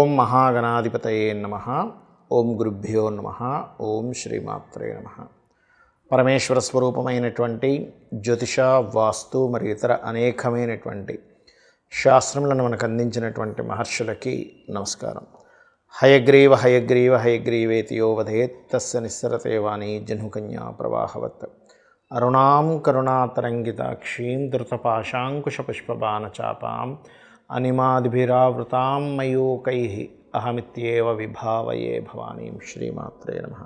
ఓం మహాగణాధిపతయే నమః. ఓం గురుభ్యో నమః. ఓం శ్రీమాత్రే నమః. పరమేశ్వర స్వరూపమైనటువంటి జ్యోతిష, వాస్తు మరియు ఇతర అనేకమైనటువంటి శాస్త్రములను మనకు అందించినటువంటి మహర్షులకి నమస్కారం. హయగ్రీవ హయగ్రీవ హయగ్రీవేతి యో వదేత్ తస్య నిస్సరతే వాణి జహ్నుకన్యా ప్రవాహవత్. అరుణాం కరుణాతరంగితాక్షీం ధృతపాశాంకుశపుష్పబాణచాపాం అనిమాదిభిరావృతాం మయూకైః అహమిత్యేవ విభావయే భవానీం. శ్రీమాత్రే నమః.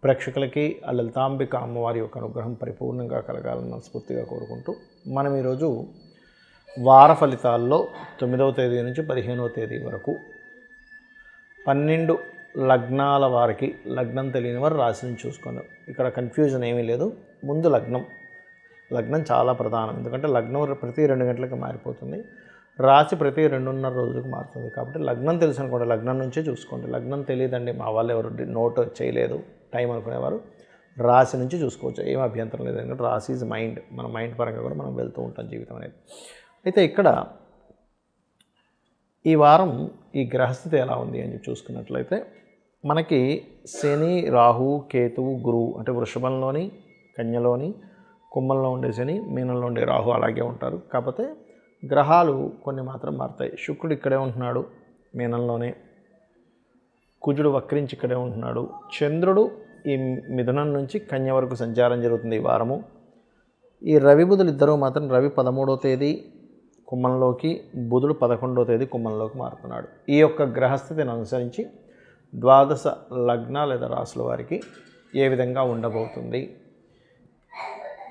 ప్రేక్షకులకి ఆ లలితాంబిక అమ్మవారి యొక్క అనుగ్రహం పరిపూర్ణంగా కలగాలని మనస్ఫూర్తిగా కోరుకుంటూ మనం ఈరోజు వార ఫలితాల్లో 9వ తేదీ నుంచి 15వ తేదీ వరకు 12 లగ్నాల వారికి, లగ్నం తెలియని వారు రాశిని చూసుకున్నాం. ఇక్కడ కన్ఫ్యూజన్ ఏమీ లేదు. ముందు లగ్నం చాలా ప్రధానం. ఎందుకంటే లగ్నం ప్రతి 2 గంటలకు మారిపోతుంది, రాశి ప్రతి 2.5 రోజులకు మారుతుంది. కాబట్టి లగ్నం తెలుసు అనుకోండి, లగ్నం నుంచే చూసుకోండి. లగ్నం తెలియదండి, మా వాళ్ళు ఎవరు నోట్ చేయలేదు టైం అనుకునేవారు రాశి నుంచి చూసుకోవచ్చు, ఏం అభ్యంతరం లేదు. ఎందుకంటే రాశి ఈజ్ మైండ్, మన మైండ్ పరంగా కూడా మనం వెళ్తూ ఉంటాం జీవితం అనేది. అయితే ఇక్కడ ఈ వారం ఈ గ్రహస్థితి ఎలా ఉంది అని చూసుకున్నట్లయితే మనకి శని, రాహు, కేతువు, గురువు అంటే వృషభంలోని, కన్యలోని, కుంభంలో ఉండే శని, మీనంలో ఉండే రాహు అలాగే ఉంటారు. కాకపోతే గ్రహాలు కొన్ని మాత్రం మారుతాయి. శుక్రుడు ఇక్కడే ఉంటున్నాడు మీనంలోనే, కుజుడు వక్రించి ఇక్కడే ఉంటున్నాడు, చంద్రుడు ఈ మిథునం నుంచి కన్య వరకు సంచారం జరుగుతుంది ఈ వారము. ఈ రవి బుధులు ఇద్దరూ మాత్రం రవి 13వ తేదీ కుంభంలోకి, బుధుడు 11వ తేదీ కుంభంలోకి మారుతున్నాడు. ఈ యొక్క గ్రహస్థితిని అనుసరించి ద్వాదశ లగ్న లేదా రాశుల వారికి ఏ విధంగా ఉండబోతుంది,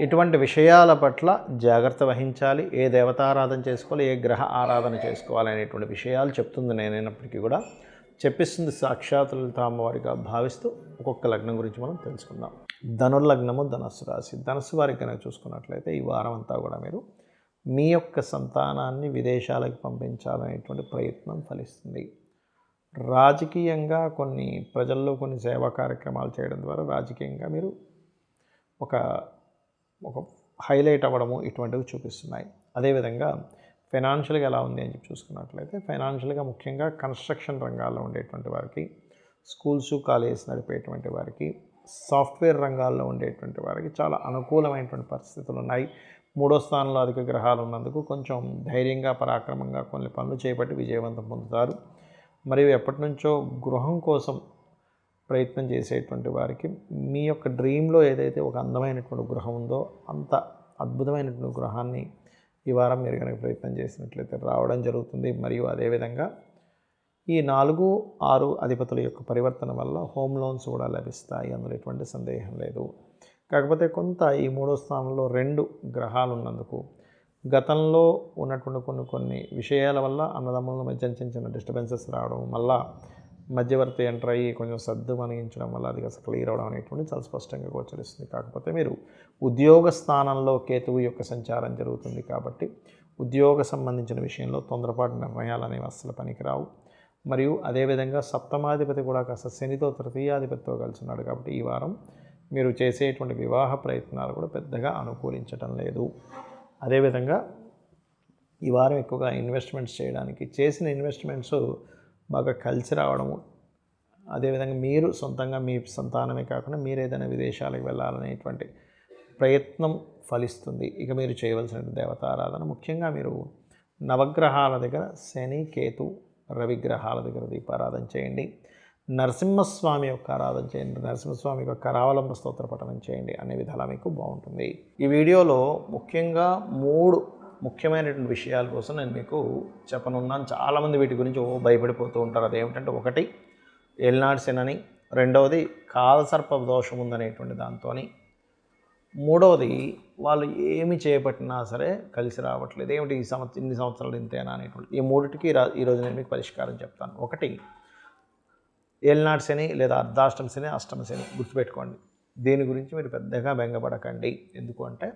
ఇటువంటి విషయాల పట్ల జాగ్రత్త వహించాలి, ఏ దేవతారాధన చేసుకోవాలి, ఏ గ్రహ ఆరాధన చేసుకోవాలి అనేటువంటి విషయాలు చెప్తుంది నేనైనప్పటికీ కూడా చెప్పిస్తుంది సాక్షాత్ లలితా అమ్మవారిగా భావిస్తూ ఒక్కొక్క లగ్నం గురించి మనం తెలుసుకుందాం. ధనుర్లగ్నము ధనస్సు రాశి. ధనస్సు వారికి కనుక చూసుకున్నట్లయితే ఈ వారం అంతా కూడా మీరు మీ యొక్క సంతానాన్ని విదేశాలకు పంపించాలనేటువంటి ప్రయత్నం ఫలిస్తుంది. రాజకీయంగా కొన్ని ప్రజల్లో కొన్ని సేవా కార్యక్రమాలు చేయడం ద్వారా రాజకీయంగా మీరు ఒక హైలైట్ అవ్వడము ఇటువంటివి చూపిస్తున్నాయి. అదేవిధంగా ఫైనాన్షియల్గా ఎలా ఉంది అని చెప్పి చూసుకున్నట్లయితే ఫైనాన్షియల్గా ముఖ్యంగా కన్స్ట్రక్షన్ రంగాల్లో ఉండేటువంటి వారికి, స్కూల్స్ కాలేజెస్ నడిపేటువంటి వారికి, సాఫ్ట్వేర్ రంగాల్లో ఉండేటువంటి వారికి చాలా అనుకూలమైనటువంటి పరిస్థితులు ఉన్నాయి. 3వ స్థానంలో అధిక గ్రహాలు ఉన్నందుకు కొంచెం ధైర్యంగా, పరాక్రమంగా కొన్ని పనులు చేపట్టి విజయవంతం పొందుతారు. మరియు ఎప్పటి నుంచో గృహం కోసం ప్రయత్నం చేసేటువంటి వారికి మీ యొక్క డ్రీమ్లో ఏదైతే ఒక అందమైనటువంటి గృహం ఉందో అంత అద్భుతమైనటువంటి గృహాన్ని ఈ వారం మీరు కనుక ప్రయత్నం చేసినట్లయితే రావడం జరుగుతుంది. మరియు అదేవిధంగా ఈ 4, 6 అధిపతుల యొక్క పరివర్తన వల్ల హోమ్ లోన్స్ కూడా లభిస్తాయి, అందులో ఎటువంటి సందేహం లేదు. కాకపోతే కొంత ఈ 3వ స్థానంలో 2 గ్రహాలు ఉన్నందుకు గతంలో ఉన్నటువంటి కొన్ని విషయాల వల్ల అన్నదమ్ముల మధ్య చిన్న డిస్టర్బెన్సెస్ రావడం, మళ్ళా మధ్యవర్తి ఎంటర్ అయ్యి కొంచెం సర్దు మణించడం వల్ల అది అసలు క్లియర్ అవడం అనేటువంటి చాలా స్పష్టంగా గోచరిస్తుంది. కాకపోతే మీరు ఉద్యోగ స్థానంలో కేతువు యొక్క సంచారం జరుగుతుంది కాబట్టి ఉద్యోగ సంబంధించిన విషయంలో తొందరపాటు నిర్ణయాలు అనేవి అస్సలు పనికిరావు. మరియు అదేవిధంగా సప్తమాధిపతి కూడా కాస్త శనితో తృతీయాధిపతితో కలిసి ఉన్నాడు కాబట్టి ఈ వారం మీరు చేసేటువంటి వివాహ ప్రయత్నాలు కూడా పెద్దగా అనుకూలించటం లేదు. అదేవిధంగా ఈ వారం ఎక్కువగా ఇన్వెస్ట్మెంట్స్ చేయడానికి, చేసిన ఇన్వెస్ట్మెంట్స్ బాగా కలిసి రావడము, అదేవిధంగా మీరు సొంతంగా మీ సంతానమే కాకుండా మీరు ఏదైనా విదేశాలకు వెళ్ళాలనేటువంటి ప్రయత్నం ఫలిస్తుంది. ఇక మీరు చేయవలసిన దేవతారాధన ముఖ్యంగా మీరు నవగ్రహాల దగ్గర శని, కేతు, రవి గ్రహాల దగ్గర దీపారాధన చేయండి. నరసింహస్వామి యొక్క ఆరాధన చేయండి. నరసింహస్వామి యొక్క కరావలంబ స్తోత్ర పఠనం చేయండి. అనే విధాలా మీకు బాగుంటుంది. ఈ వీడియోలో ముఖ్యంగా 3 ముఖ్యమైనటువంటి విషయాల కోసం నేను మీకు చెప్పనున్నాను. చాలామంది వీటి గురించి భయపడిపోతూ ఉంటారు. అదేమిటంటే, 1 ఏలినాటి శని, 2వది కాలసర్ప దోషం ఉందనేటువంటి దాంతో, 3వది వాళ్ళు ఏమి చేపట్టినా సరే కలిసి రావట్లేదు. ఏమిటి ఇన్ని సంవత్సరాలు ఇంతేనా అనేటువంటి. ఈ 3టికి ఈరోజు నేను మీకు పరిష్కారం చెప్తాను. 1 ఏలినాటి శని లేదా అర్ధాష్టమ శని, అష్టమ శని గుర్తుపెట్టుకోండి. దీని గురించి మీరు పెద్దగా బెంగపడకండి. ఎందుకు అంటే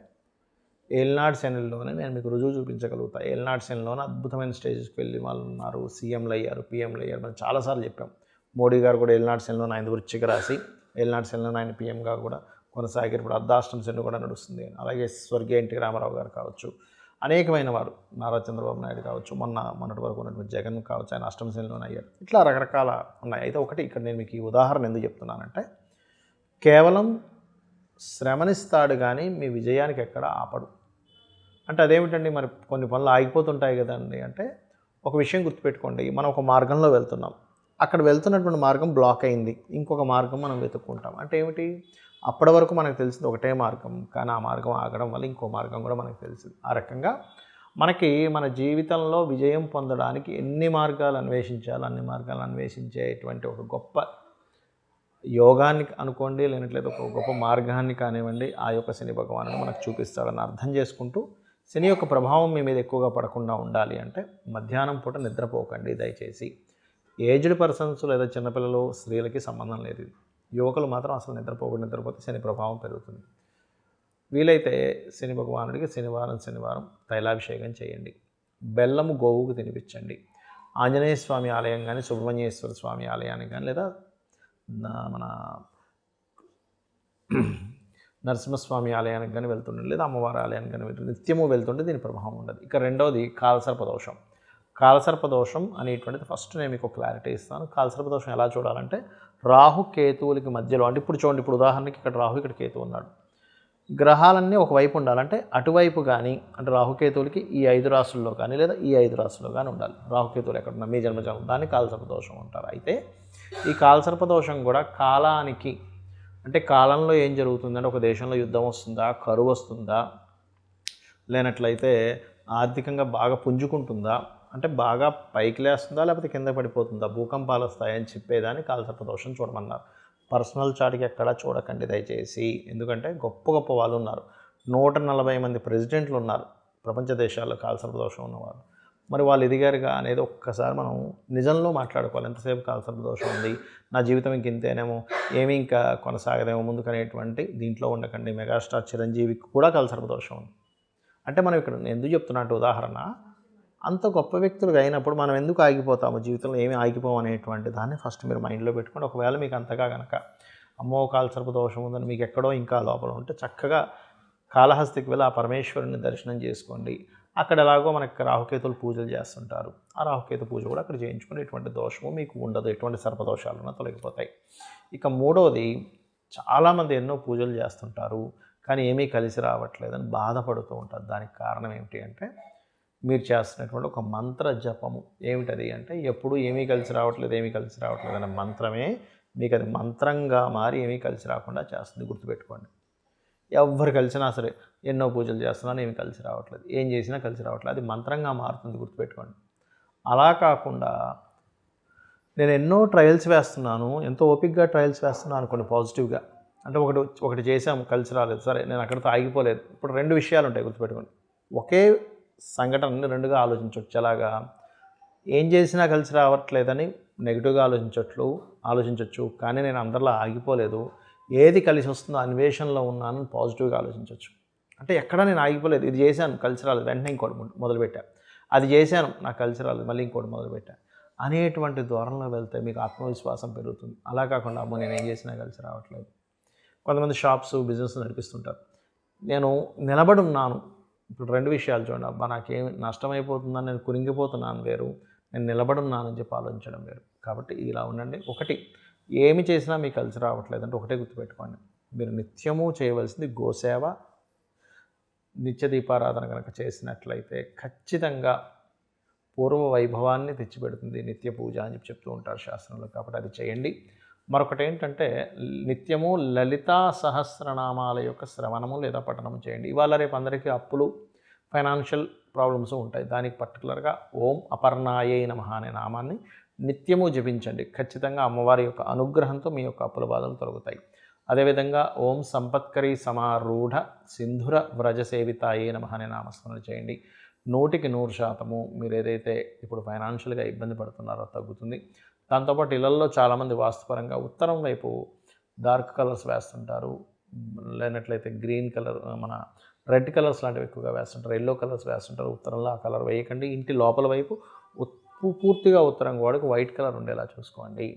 ఏలినాటి శనిలోనే నేను మీకు రుజువు చూపించగలుగుతా. ఏలినాటి శనిలోనే అద్భుతమైన స్టేజెస్కి వెళ్ళి వాళ్ళు ఉన్నారు, సీఎంలు అయ్యారు, పీఎంలు అయ్యారు. మనం చాలాసార్లు చెప్పాం. మోడీ గారు కూడా ఏలినాటి శనిలో ఆయన వృశ్చిక రాశి, ఏలినాటి శనిలో ఆయన పీఎంగా కూడా కొనసాగారు. ఇప్పుడు అర్ధాష్టమ శని కూడా నడుస్తుంది. అలాగే స్వర్గీయ ఎన్టీ రామారావు గారు కావచ్చు, అనేకమైన వారు నారా చంద్రబాబు నాయుడు కావచ్చు, మొన్నటి వరకు ఉన్నటువంటి జగన్ కావచ్చు, ఆయన అష్టమ శనిలోనే అయ్యాడు. ఇట్లా రకరకాల ఉన్నాయి. అయితే ఒకటి ఇక్కడ నేను మీకు ఈ ఉదాహరణ ఎందుకు చెప్తున్నానంటే, కేవలం శ్రమనిస్తాడు కానీ మీ విజయానికి ఎక్కడ ఆపడు. అంటే అదేమిటండి, మరి కొన్ని పనులు ఆగిపోతుంటాయి కదండి అంటే, ఒక విషయం గుర్తుపెట్టుకోండి, మనం ఒక మార్గంలో వెళ్తున్నాం, అక్కడ వెళ్తున్నటువంటి మార్గం బ్లాక్ అయింది, ఇంకొక మార్గం మనం వెతుక్కుంటాం. అంటే ఏమిటి, అప్పటి వరకు మనకు తెలిసింది ఒకటే మార్గం, కానీ ఆ మార్గం ఆగడం వల్ల ఇంకో మార్గం కూడా మనకు తెలిసింది. ఆ రకంగా మనకి మన జీవితంలో విజయం పొందడానికి ఎన్ని మార్గాలు అన్వేషించాలో అన్ని మార్గాలు అన్వేషించేటువంటి ఒక గొప్ప యోగాన్ని అనుకోండి, లేనట్లయితే ఒక గొప్ప మార్గాన్ని కానివ్వండి, ఆ యొక్క శని భగవానుడు మనకు చూపిస్తాడని అర్థం చేసుకుంటూ, శని యొక్క ప్రభావం మీ మీద ఎక్కువగా పడకుండా ఉండాలి అంటే మధ్యాహ్నం పూట నిద్రపోకండి దయచేసి. ఏజ్డ్ పర్సన్స్ లేదా చిన్నపిల్లలు, స్త్రీలకి సంబంధం లేదు. యువకులు మాత్రం అసలు నిద్రపోతే శని ప్రభావం పెరుగుతుంది. వీలైతే శని భగవానుడికి శనివారం తైలాభిషేకం చేయండి. బెల్లము గోవుకు తినిపించండి. ఆంజనేయ స్వామి ఆలయం కానీ, సుబ్రహ్మణ్యేశ్వర స్వామి ఆలయానికి కానీ, లేదా మన నరసింహస్వామి ఆలయానికి కానీ వెళ్తుండండి, లేదా అమ్మవారి ఆలయానికి కానీ నిత్యము వెళ్తుంటే దీని ప్రభావం ఉండదు. ఇక రెండవది కాలసర్పదోషం. కాలసర్పదోషం అనేటువంటిది ఫస్ట్ నేను మీకు క్లారిటీ ఇస్తాను. కాలసర్పదోషం ఎలా చూడాలంటే, రాహు కేతువులకి మధ్యలో, అంటే ఇప్పుడు చూడండి, ఇప్పుడు ఉదాహరణకి ఇక్కడ రాహు, ఇక్కడ కేతువు ఉన్నాడు. గ్రహాలన్నీ ఒకవైపు ఉండాలంటే అటువైపు కానీ, అంటే రాహుకేతువులకి ఈ 5 రాశుల్లో కానీ, లేదా ఈ 5 రాశుల్లో కానీ ఉండాలి. రాహుకేతువులు ఎక్కడున్నా మీ జన్మజాలం, దాన్ని కాలసర్పదోషం అంటారు. అయితే ఈ కాలసర్పదోషం కూడా కాలానికి, అంటే కాలంలో ఏం జరుగుతుందంటే, ఒక దేశంలో యుద్ధం వస్తుందా, కరువు వస్తుందా, లేనట్లయితే ఆర్థికంగా బాగా పుంజుకుంటుందా, అంటే బాగా పైకి లేస్తుందా, లేకపోతే కింద పడిపోతుందా, భూకంపాలు వస్తాయని చెప్పేదాన్ని కాలసర్పదోషం చూడమన్నారు. పర్సనల్ చార్ట్కి ఎక్కడా చూడకండి దయచేసి. ఎందుకంటే గొప్ప గొప్ప వాళ్ళు ఉన్నారు, 140 మంది ప్రెసిడెంట్లు ఉన్నారు ప్రపంచ దేశాల్లో కాలసర్పదోషం ఉన్నవాళ్ళు. మరి వాళ్ళు ఎదిగారుగా అనేది ఒక్కసారి మనం నిజంలో మాట్లాడుకోవాలి. ఎంతసేపు కాలసర్పదోషం ఉంది, నా జీవితం ఇంక ఇంతేనేమో, ఏమీ ఇంకా కొనసాగదేమో ముందుకనేటువంటి దీంట్లో ఉండకండి. మెగాస్టార్ చిరంజీవికి కూడా కాలసర్పదోషం ఉంది. అంటే మనం ఇక్కడ ఎందుకు చెప్తున్నట్టు ఉదాహరణ, అంత గొప్ప వ్యక్తులుగా అయినప్పుడు మనం ఎందుకు ఆగిపోతాము, జీవితంలో ఏమీ ఆగిపోము అనేటువంటి దాన్ని ఫస్ట్ మీరు మైండ్లో పెట్టుకోండి. ఒకవేళ మీకు అంతగా కనుక అమ్మో కాలసర్పదోషం ఉందని మీకు ఎక్కడో ఇంకా లోపల ఉంటే, చక్కగా కాళహస్తికి వెళ్ళి ఆ పరమేశ్వరుని దర్శనం చేసుకోండి. అక్కడ ఎలాగో మనకి రాహుకేతులు పూజలు చేస్తుంటారు, ఆ రాహుకేతు పూజ కూడా అక్కడ చేయించుకుని ఎటువంటి దోషము మీకు ఉండదు, ఎటువంటి సర్పదోషాలున్నా తొలగిపోతాయి. ఇక మూడవది, చాలామంది ఎన్నో పూజలు చేస్తుంటారు కానీ ఏమీ కలిసి రావట్లేదని బాధపడుతూ ఉంటారు. దానికి కారణం ఏమిటి అంటే, మీరు చేస్తున్నటువంటి ఒక మంత్ర జపము. ఏమిటది అంటే, ఎప్పుడు ఏమీ కలిసి రావట్లేదు అనే మంత్రమే మీకు అది మంత్రంగా మారి ఏమీ కలిసి రాకుండా చేస్తుంది. గుర్తుపెట్టుకోండి. ఎవరు కలిసినా సరే, ఎన్నో పూజలు చేస్తున్నాను ఏమీ కలిసి రావట్లేదు, ఏం చేసినా కలిసి రావట్లేదు, అది మంత్రంగా మారుతుంది. గుర్తుపెట్టుకోండి. అలా కాకుండా నేను ఎన్నో ట్రయల్స్ వేస్తున్నాను, ఎంతో ఓపిక్గా ట్రయల్స్ వేస్తున్నాను అనుకోండి పాజిటివ్గా, అంటే ఒకటి చేసాము కలిసి రాలేదు, సరే నేను అక్కడితో ఆగిపోలేదు. ఇప్పుడు 2 విషయాలు ఉంటాయి గుర్తుపెట్టుకోండి. ఒకే సంఘటనని 2గా ఆలోచించవచ్చు. ఎలాగా, ఏం చేసినా కలిసి రావట్లేదని నెగిటివ్గా ఆలోచించవచ్చు, కానీ నేను అందరిలో ఆగిపోలేదు, ఏది కలిసి వస్తుందో అన్వేషణలో ఉన్నాను పాజిటివ్గా ఆలోచించవచ్చు. అంటే ఎక్కడ నేను ఆగిపోలేదు, ఇది చేశాను కలిసి రాలేదు, వెంటనే ఇంకోటి మొదలుపెట్టాను, అది చేశాను నాకు కలిసి రాలేదు, మళ్ళీ ఇంకోటి మొదలుపెట్టాను అనేటువంటి ధోరణిలో వెళ్తే మీకు ఆత్మవిశ్వాసం పెరుగుతుంది. అలా కాకుండా అమ్మో నేను ఏం చేసినా కలిసి రావట్లేదు. కొంతమంది షాప్స్ బిజినెస్ నడిపిస్తుంటారు, నేను నిలబడి ఉన్నాను. ఇప్పుడు 2 విషయాలు చూడండి, అబ్బా నాకేమి నష్టమైపోతుందని నేను కురింగిపోతున్నాను వేరు, నేను నిలబడి ఉన్నానని చెప్పి ఆలోచించడం వేరు. కాబట్టి ఇలా ఉండండి. ఒకటి, ఏమి చేసినా మీకు కలిసి రావట్లేదంటే ఒకటే గుర్తుపెట్టుకోండి, మీరు నిత్యము చేయవలసింది గోసేవ, నిత్య దీపారాధన కనుక చేసినట్లయితే ఖచ్చితంగా పూర్వ వైభవాన్ని తెచ్చిపెడుతుంది నిత్య పూజ అని చెప్తూ ఉంటారు శాస్త్రంలో. కాబట్టి అది చేయండి. మరొకటి ఏంటంటే, నిత్యము లలితా సహస్రనామాల యొక్క శ్రవణము లేదా పఠనము చేయండి. ఇవాళ రేపు అందరికీ అప్పులు, ఫైనాన్షియల్ ప్రాబ్లమ్స్ ఉంటాయి. దానికి పర్టికులర్గా ఓం అపర్ణాయే నమః అనే నామాన్ని నిత్యము జపించండి. ఖచ్చితంగా అమ్మవారి యొక్క అనుగ్రహంతో మీ యొక్క అప్పుల బాధలు తొలగుతాయి. అదేవిధంగా ఓం సంపత్కరీ సమారూఢ సింధుర వ్రజసేవితాయే నమః అనే నామస్మరణ చేయండి. 100% మీరు ఏదైతే ఇప్పుడు ఫైనాన్షియల్గా ఇబ్బంది పడుతున్నారో తగ్గుతుంది. దాంతోపాటు ఇళ్లల్లో చాలామంది వాస్తుపరంగా ఉత్తరం వైపు డార్క్ కలర్స్ వేస్తుంటారు, లేనట్లయితే గ్రీన్ కలర్, మన రెడ్ కలర్స్ లాంటివి ఎక్కువగా వేస్తుంటారు, ఎల్లో కలర్స్ వేస్తుంటారు. ఉత్తరంలో ఆ కలర్ వేయకండి. ఇంటి లోపల వైపు పూర్తిగా ఉత్తరం గోడకు వైట్ కలర్ ఉండేలా చూసుకోండి.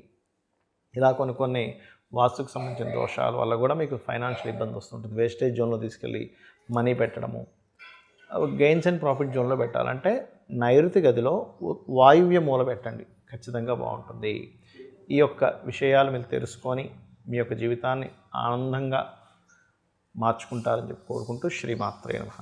ఇలా కొన్ని వాస్తుకు సంబంధించిన దోషాల వల్ల కూడా మీకు ఫైనాన్షియల్ ఇబ్బంది వస్తుంటుంది. వేస్టేజ్ జోన్లో తీసుకెళ్ళి మనీ పెట్టడము, గెయిన్స్ అండ్ ప్రాఫిట్ జోన్లో పెట్టాలంటే నైరుతి గదిలో వాయువ్య మూల పెట్టండి, ఖచ్చితంగా బాగుంటుంది. ఈ యొక్క విషయాలు మీరు తెలుసుకొని మీ యొక్క జీవితాన్ని ఆనందంగా మార్చుకుంటారని చెప్పి కోరుకుంటూ శ్రీమాత్రే నమః.